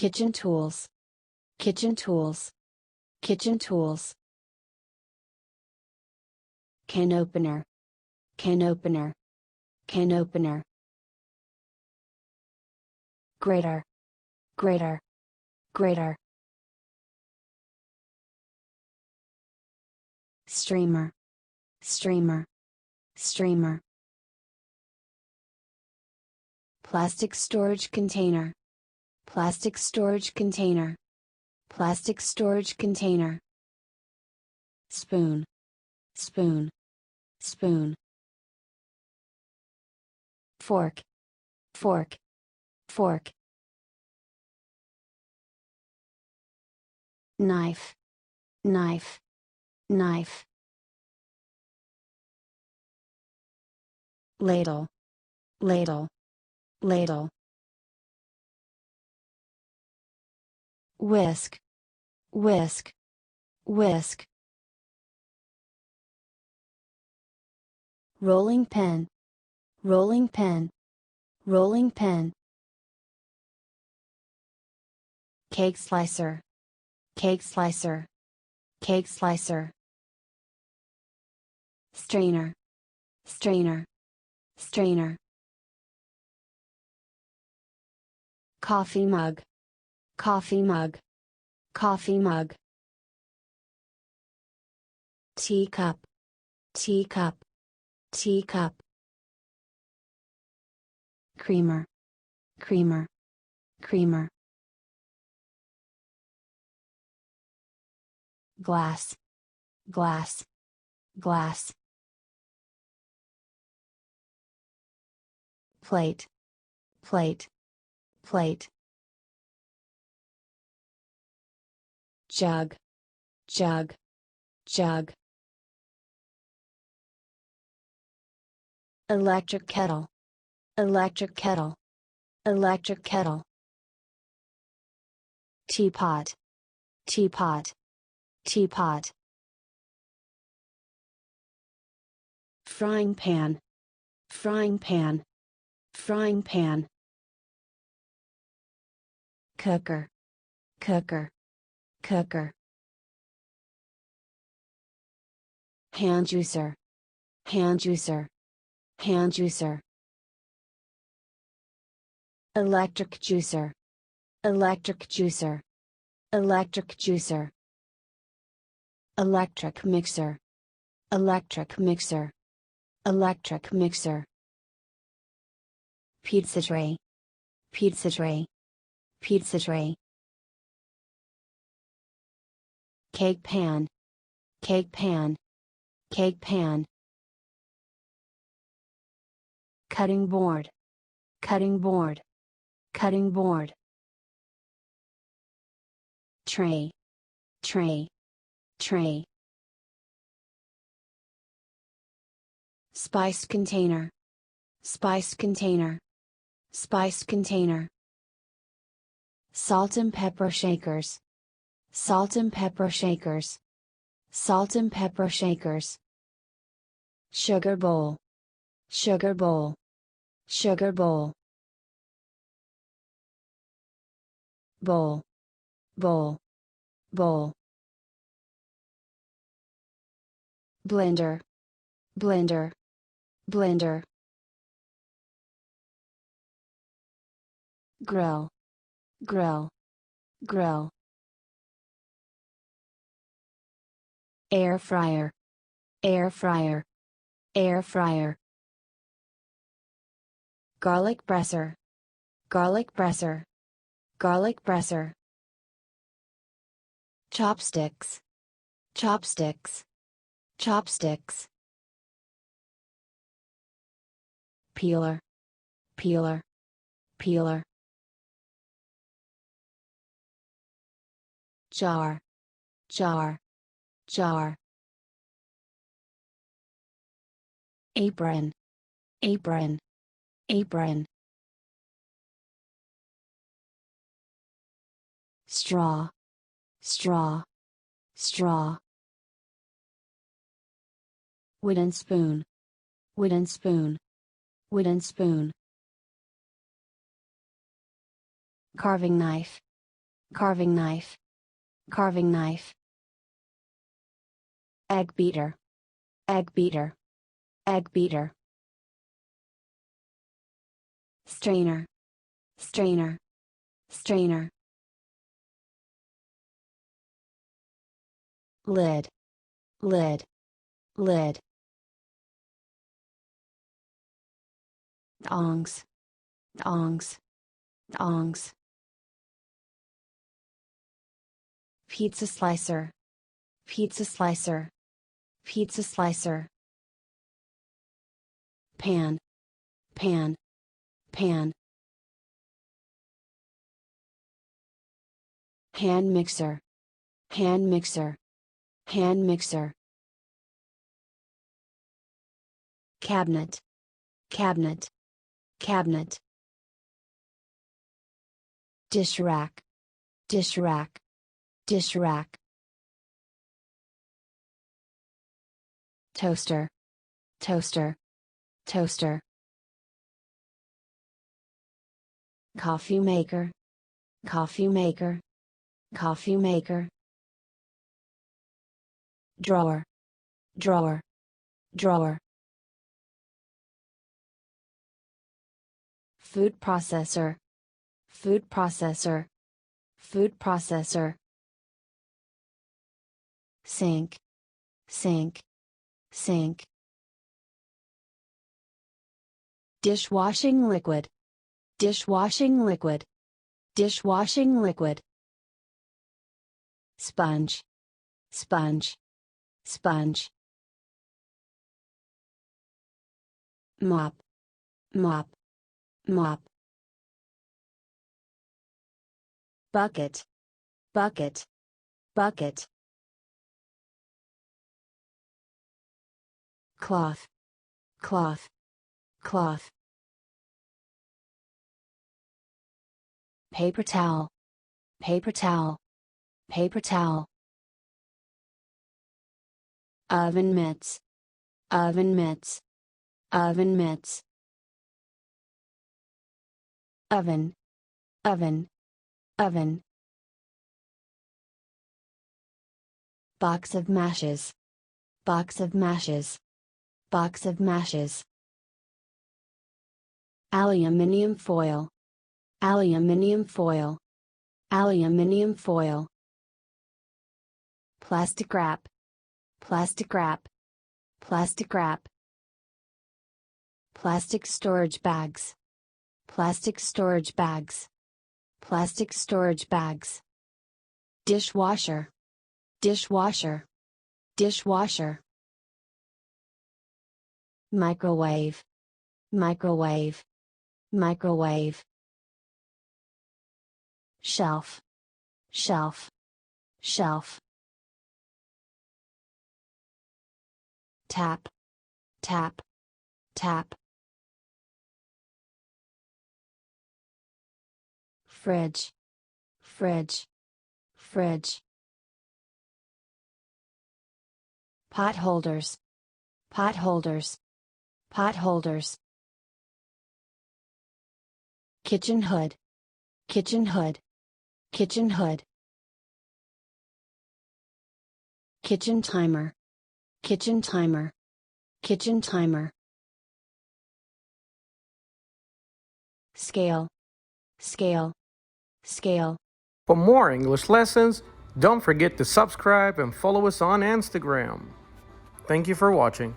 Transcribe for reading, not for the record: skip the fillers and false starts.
kitchen tools, kitchen tools, kitchen tools. Can opener, can opener, can opener. Grater, grater, grater. Streamer, streamer, streamer. Plastic storage container, plastic storage container, plastic storage container. Spoon, spoon, spoon. Fork, fork, fork. Knife, knife, knife. Ladle, ladle, ladle. Whisk, whisk, whisk. Rolling pin, rolling pin, rolling pin. Cake slicer, cake slicer, cake slicer. Strainer, strainer, strainer. Coffee mug, coffee mug, coffee mug. Teacup, teacup, teacup. Creamer, creamer, creamer. Glass, glass, glass. Plate, plate, plate. Jug, jug, jug. Electric kettle, electric kettle, electric kettle. Teapot, teapot, teapot. Frying pan, frying pan, frying pan. Cooker, cooker, cooker. Hand juicer, hand juicer, hand juicer. Electric juicer, electric juicer, electric juicer. Electric mixer, electric mixer, electric mixer. Pizza tray, pizza tray, pizza tray. Cake pan, cake pan, cake pan. Cutting board, cutting board, cutting board. Tray, tray, tray. Spice container, spice container, spice container. Salt and pepper shakers, salt and pepper shakers, salt and pepper shakers. Sugar bowl, sugar bowl, sugar bowl. Bowl, bowl, bowl. Blender, blender, blender. Grill, grill, grill. Air fryer, air fryer, air fryer. Garlic presser, garlic presser, garlic presser. Chopsticks, chopsticks, chopsticks. Peeler, peeler, peeler. Jar, jar, jar. Apron, apron, apron. Straw, straw, straw. Wooden spoon, wooden spoon, wooden spoon. Carving knife, carving knife, carving knife. Egg beater, egg beater, egg beater. Strainer, strainer, strainer. Lid, lid, lid. Dongs, dongs, dongs. Pizza slicer, pizza slicer, pizza slicer. Pan, pan, pan. Hand mixer, hand mixer, hand mixer. Cabinet, cabinet, cabinet. Dish rack, dish rack, dish rack. Toaster, toaster, toaster. Coffee maker, coffee maker, coffee maker. Drawer, drawer, drawer. Food processor, food processor, food processor. Sink, sink, sink. Dishwashing liquid, dishwashing liquid, dishwashing liquid. Sponge, sponge, sponge. Mop, mop, mop. Bucket, bucket, bucket. Cloth, cloth, cloth. Paper towel, paper towel, paper towel. Oven mitts, oven mitts, oven mitts. Oven, oven, oven. Box of mashes, box of mashes, box of mashes. Aluminium foil, aluminium foil, aluminium foil. Plastic wrap, plastic wrap, plastic wrap. Plastic storage bags, plastic storage bags, plastic storage bags. Dishwasher, dishwasher, dishwasher. Microwave, microwave, microwave. Shelf, shelf, shelf. Tap, tap, tap. Fridge, fridge, fridge. Pot holders, pot holders, pot holders. Kitchen hood, kitchen hood, kitchen hood. Kitchen timer, kitchen timer, kitchen timer. Scale, scale, scale. For more English lessons, don't forget to subscribe and follow us on Instagram. Thank you for watching.